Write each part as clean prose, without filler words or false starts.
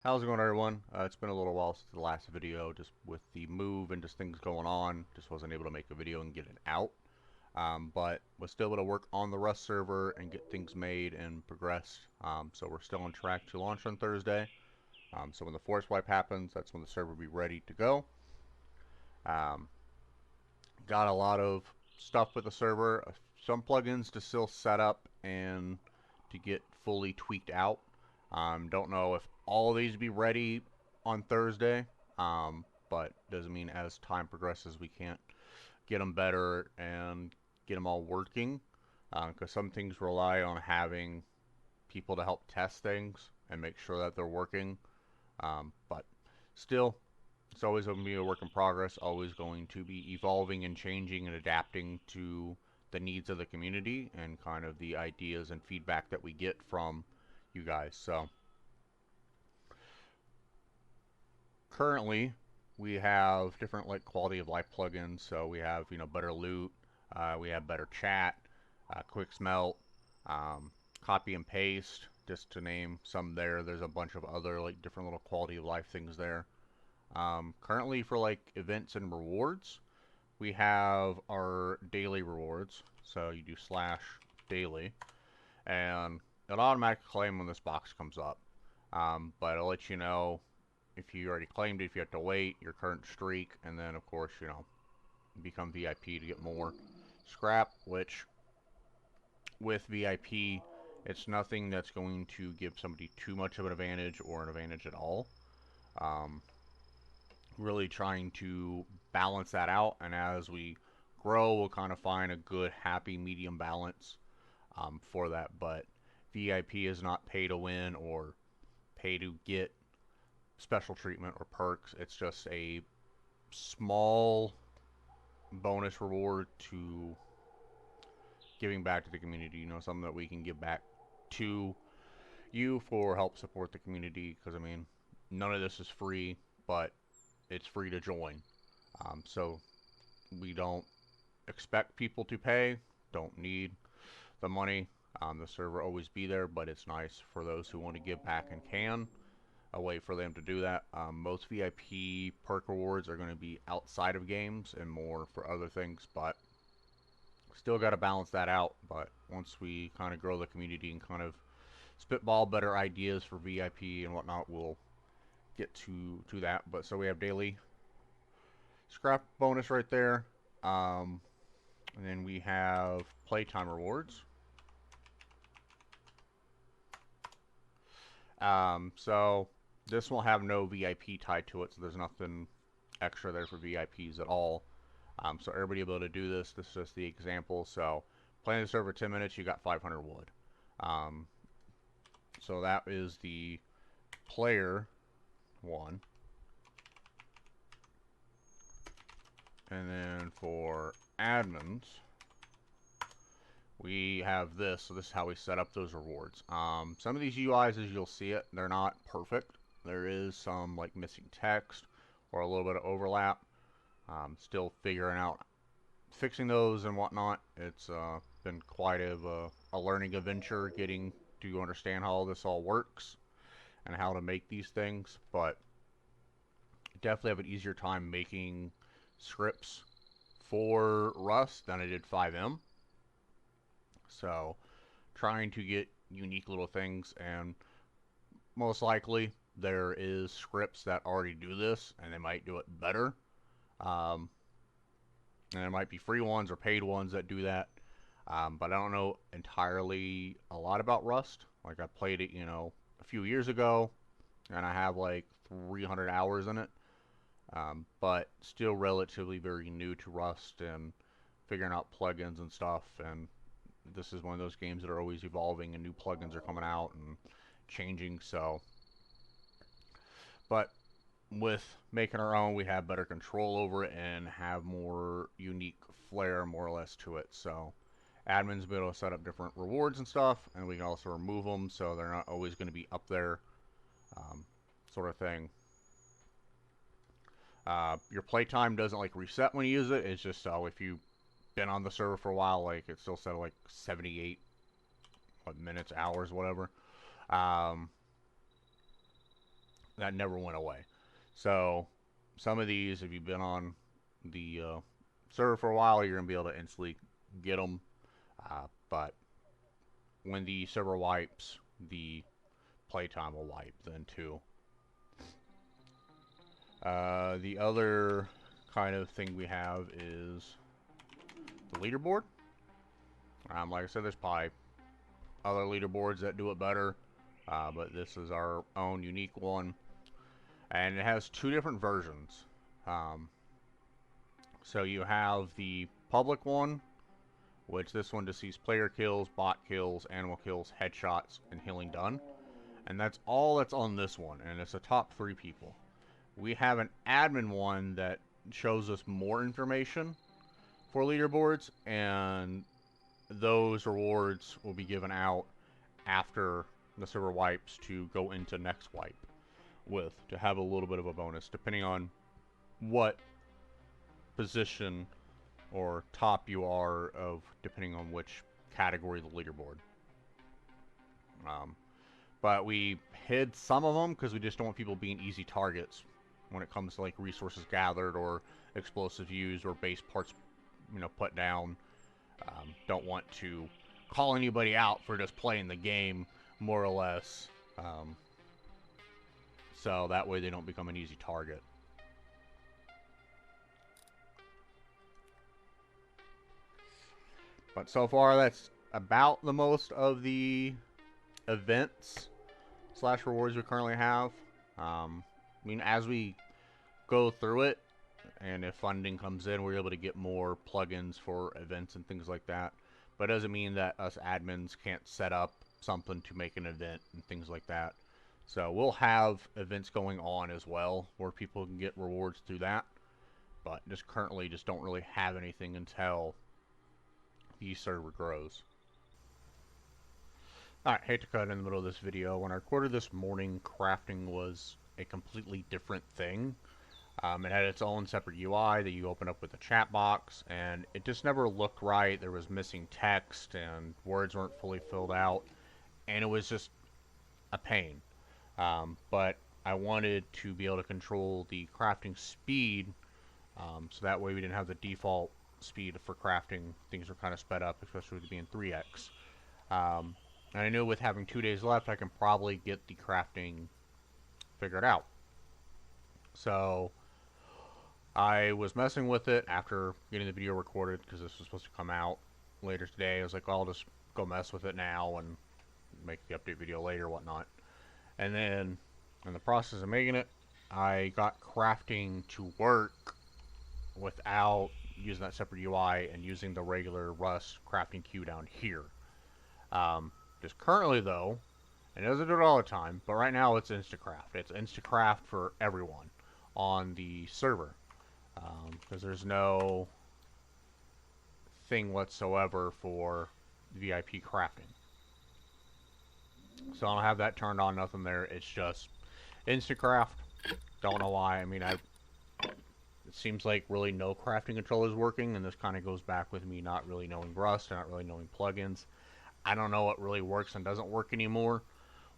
How's it going, everyone? It's been a little while since the last video, just with the move and just things going on. Just wasn't able to make a video and get it out. But was still able to work on the Rust server and get things made and progressed. So we're still on track to launch on Thursday. So when the force wipe happens, that's when the server will be ready to go. Um, got a lot of stuff with the server. Some plugins to still set up and to get fully tweaked out. Don't know if all of these will be ready on Thursday, but doesn't mean as time progresses we can't get them better and get them all working. Because some things rely on having people to help test things and make sure that they're working. But still, it's always going to be a work in progress, always going to be evolving and changing and adapting to the needs of the community and kind of the ideas and feedback that we get from you guys. So currently we have different like quality of life plugins. So we have better loot, we have better chat, quick smelt, copy and paste, just to name some there. There's a bunch of other like different little quality of life things there. Currently for like events and rewards, we have our daily rewards. So you do /daily and it'll automatically claim when this box comes up. But it'll let you know if you already claimed it, if you have to wait, your current streak, and then of course, become VIP to get more scrap, which with VIP, it's nothing that's going to give somebody too much of an advantage or an advantage at all. Really trying to balance that out, and as we grow, we'll kind of find a good, happy medium balance for that. But VIP is not pay to win or pay to get special treatment or perks. It's just a small bonus reward to giving back to the community. Something that we can give back to you for help support the community. Because I mean, none of this is free, but it's free to join. So we don't expect people to pay. Don't need the money. The server always be there, but it's nice for those who want to give back and can. A way for them to do that. Most VIP perk rewards are going to be outside of games and more for other things, but still got to balance that out. But once we kind of grow the community and kind of spitball better ideas for VIP and whatnot, we'll get to that. But so we have daily scrap bonus right there. And then we have playtime rewards. So this will have no VIP tied to it, so there's nothing extra there for VIPs at all. So everybody will be able to do this. This is just the example. So playing the server 10 minutes, you got 500 wood. So that is the player one. And then for admins, we have this. So this is how we set up those rewards. Some of these UIs, as you'll see it, they're not perfect. There is some like missing text or a little bit of overlap. Still figuring out fixing those and whatnot. It's been quite a learning adventure getting to understand how this all works and how to make these things, but definitely have an easier time making scripts for Rust than I did 5M. So trying to get unique little things, and most likely there is scripts that already do this and they might do it better. And there might be free ones or paid ones that do that. But I don't know entirely a lot about Rust. Like I played it, a few years ago, and I have like 300 hours in it. But still relatively very new to Rust and figuring out plugins and stuff. And this is one of those games that are always evolving and new plugins are coming out and changing. So, but with making our own, we have better control over it and have more unique flair, more or less, to it. So admins will be able to set up different rewards and stuff, and we can also remove them so they're not always going to be up there, sort of thing. Your playtime doesn't like reset when you use it. It's just so if you've been on the server for a while, like it's still set at like 78 minutes, hours, whatever. that never went away. So some of these, if you've been on the server for a while, you're gonna be able to instantly get them. But when the server wipes, the playtime will wipe then too. The other kind of thing we have is the leaderboard. Like I said, there's probably other leaderboards that do it better, but this is our own unique one, and it has two different versions. So you have the public one, which this one just sees player kills, bot kills, animal kills, headshots, and healing done, and that's all that's on this one, and it's the top 3 people. We have an admin one that shows us more information for leaderboards, and those rewards will be given out after the server wipes to go into next wipe with, to have a little bit of a bonus depending on what position or top you are of, depending on which category of the leaderboard. But we hid some of them because we just don't want people being easy targets when it comes to like resources gathered or explosives used or base parts, put down. Don't want to call anybody out for just playing the game, more or less. So that way they don't become an easy target. But so far, that's about the most of the events / rewards we currently have. As we go through it, and if funding comes in, we're able to get more plugins for events and things like that. But it doesn't mean that us admins can't set up something to make an event and things like that. So we'll have events going on as well, where people can get rewards through that. But just currently just don't really have anything until the server grows. Alright, hate to cut in the middle of this video. When I recorded this morning, crafting was a completely different thing. It had its own separate UI that you open up with a chat box, and it just never looked right. There was missing text, and words weren't fully filled out, and it was just a pain. But I wanted to be able to control the crafting speed, so that way we didn't have the default speed for crafting. Things were kind of sped up, especially with being 3x. And I knew with having 2 days left, I can probably get the crafting figured out. So I was messing with it after getting the video recorded, because this was supposed to come out later today. I was like, well, I'll just go mess with it now and make the update video later or whatnot. And then in the process of making it, I got crafting to work without using that separate UI and using the regular Rust crafting queue down here. Just currently though, and it doesn't do it all the time, but right now it's Instacraft. It's Instacraft for everyone on the server, because there's no thing whatsoever for VIP crafting. So I don't have that turned on, nothing there. It's just Instacraft. Don't know why. It seems like really no crafting controller is working, and this kind of goes back with me not really knowing Rust and not really knowing plugins. I don't know what really works and doesn't work anymore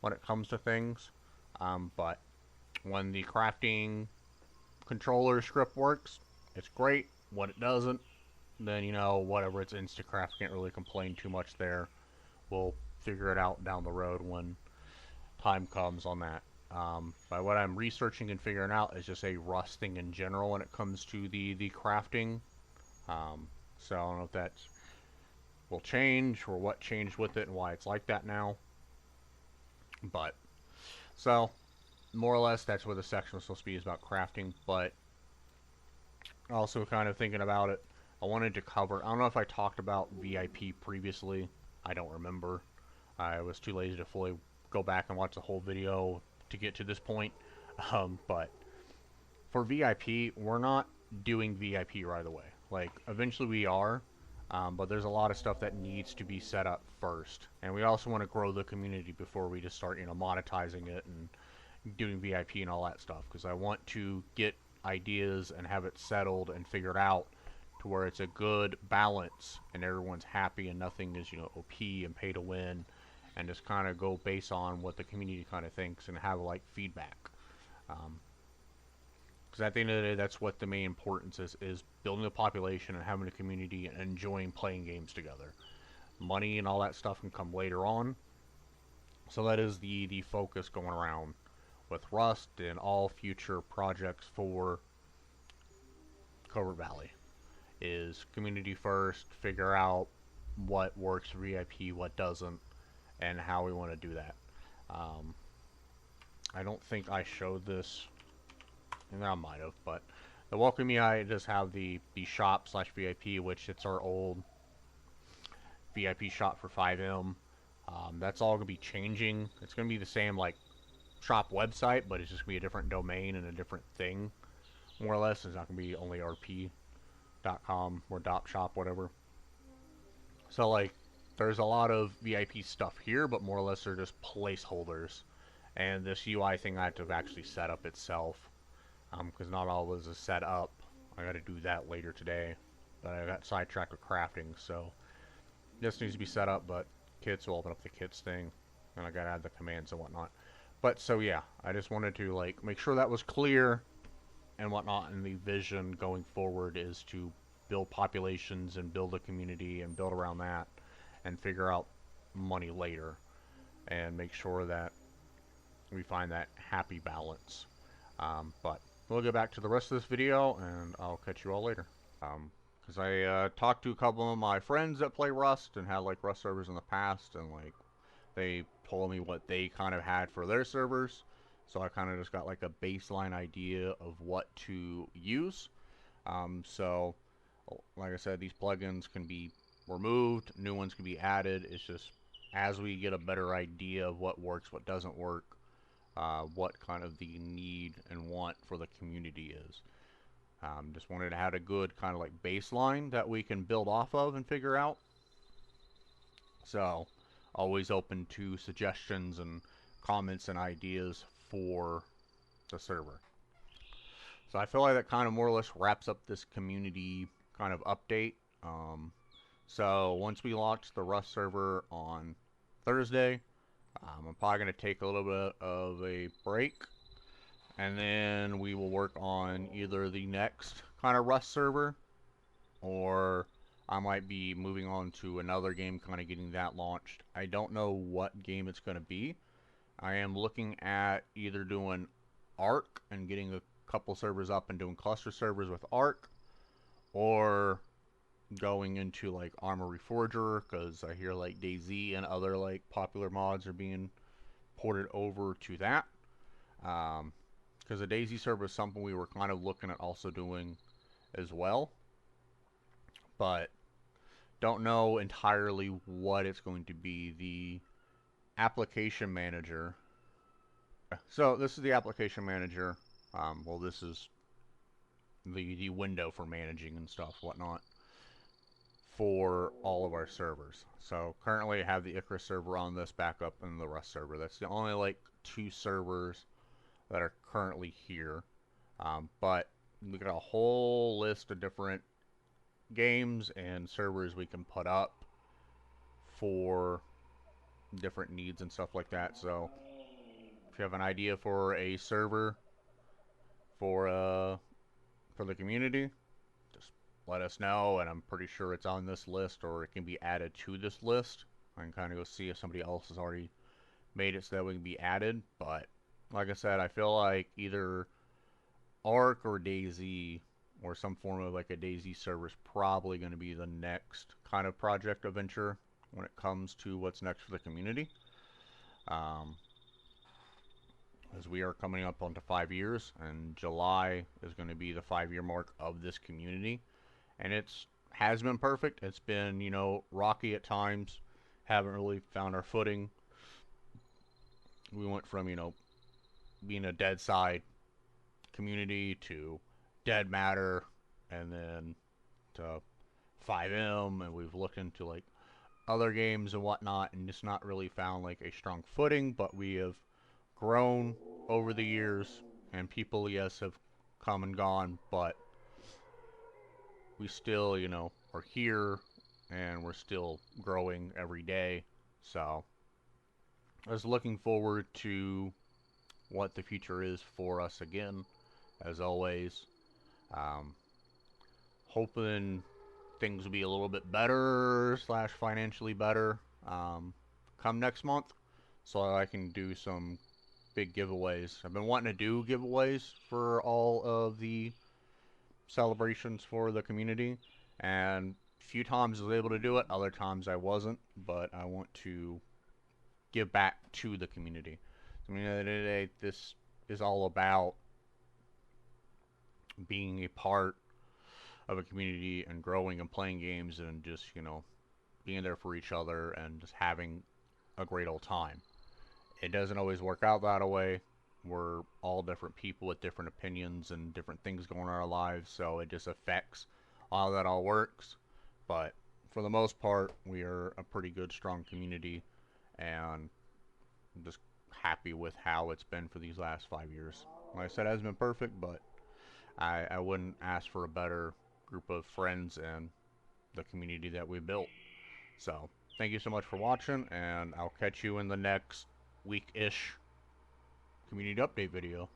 when it comes to things. But when the crafting controller script works, it's great. When it doesn't, then whatever, it's Instacraft. Can't really complain too much there. We'll figure it out down the road when time comes on that. By what I'm researching and figuring out is just a Rust thing in general when it comes to the crafting. So I don't know if that will change or what changed with it and why it's like that now. But so more or less that's what the section was supposed to be, is about crafting. But also kind of thinking about it, I wanted to cover, I don't know if I talked about VIP previously. I don't remember. I was too lazy to fully go back and watch the whole video to get to this point. But for VIP, we're not doing VIP right away. Like, eventually we are, but there's a lot of stuff that needs to be set up first. And we also want to grow the community before we just start, monetizing it and doing VIP and all that stuff. Because I want to get ideas and have it settled and figured out to where it's a good balance and everyone's happy and nothing is, OP and pay to win, and just kind of go based on what the community kind of thinks and have like feedback. Because at the end of the day, that's what the main importance is building a population and having a community and enjoying playing games together. Money and all that stuff can come later on. So that is the focus going around with Rust and all future projects for Covert Valley. Is community first, figure out what works for VIP, what doesn't, and how we want to do that. Um, I don't think I showed this, and I might have, but the Welcome Me, I just have the shop slash VIP, which it's our old VIP shop for 5M. That's all going to be changing. It's going to be the same like shop website, but it's just going to be a different domain and a different thing, more or less. It's not going to be only rp.com or .shop, whatever. So like, there's a lot of VIP stuff here, but more or less they're just placeholders. And this UI thing I have to actually set up itself, because not all of it is set up. I got to do that later today, but I got sidetracked with crafting, so this needs to be set up. But kits will open up the kits thing, and I got to add the commands and whatnot. But so yeah, I just wanted to like make sure that was clear and whatnot. And the vision going forward is to build populations and build a community and build around that, and figure out money later, and make sure that we find that happy balance. But we'll get back to the rest of this video, and I'll catch you all later. Because I talked to a couple of my friends that play Rust and had like Rust servers in the past, and like they told me what they kind of had for their servers. So I kind of just got like a baseline idea of what to use. So like I said, these plugins can be removed, new ones can be added. It's just as we get a better idea of what works, what doesn't work, what kind of the need and want for the community is. Just wanted to have a good kind of like baseline that we can build off of and figure out. So always open to suggestions and comments and ideas for the server. So I feel like that kind of more or less wraps up this community kind of update. So once we launch the Rust server on Thursday, I'm probably going to take a little bit of a break, and then we will work on either the next kind of Rust server, or I might be moving on to another game, kind of getting that launched. I don't know what game it's going to be. I am looking at either doing Ark and getting a couple servers up and doing cluster servers with Ark, or going into like Armory Forger, because I hear like DayZ and other like popular mods are being ported over to that. Because the DayZ server is something we were kind of looking at also doing as well, but don't know entirely what it's going to be. The application manager. So this is the application manager. Well, this is the window for managing and stuff, whatnot, for all of our servers. So currently I have the Icarus server on this backup and the Rust server. That's the only like 2 servers that are currently here. But we got a whole list of different games and servers we can put up for different needs and stuff like that. So if you have an idea for a server for the community, just let us know, and I'm pretty sure it's on this list, or it can be added to this list. I can kind of go see if somebody else has already made it so that we can be added. But like I said, I feel like either Ark or DayZ, or some form of like a DayZ server, is probably going to be the next kind of project or venture when it comes to what's next for the community. As we are coming up onto 5 years, and July is going to be the 5-year mark of this community. And it's has been perfect. It's been, you know, rocky at times. Haven't really found our footing. We went from, you know, being a dead side community to dead matter, and then to 5M, and we've looked into like other games and whatnot, and just not really found like a strong footing. But we have grown over the years, and people, yes, have come and gone, but we still, you know, are here, and we're still growing every day. So I was looking forward to what the future is for us again, as always. Um, Hoping things will be a little bit better slash financially better come next month, so I can do some big giveaways. I've been wanting to do giveaways for all of the celebrations for the community, and a few times I was able to do it, other times I wasn't, but I want to give back to the community. I mean, at the end of the day, this is all about being a part of a community and growing and playing games and just, being there for each other and just having a great old time. It doesn't always work out that way. We're all different people with different opinions and different things going on in our lives, so it just affects how that all works. But for the most part, we are a pretty good, strong community, and I'm just happy with how it's been for these last 5 years. Like I said, it hasn't been perfect, but I wouldn't ask for a better group of friends and the community that we built. So, thank you so much for watching, and I'll catch you in the next week-ish community update video.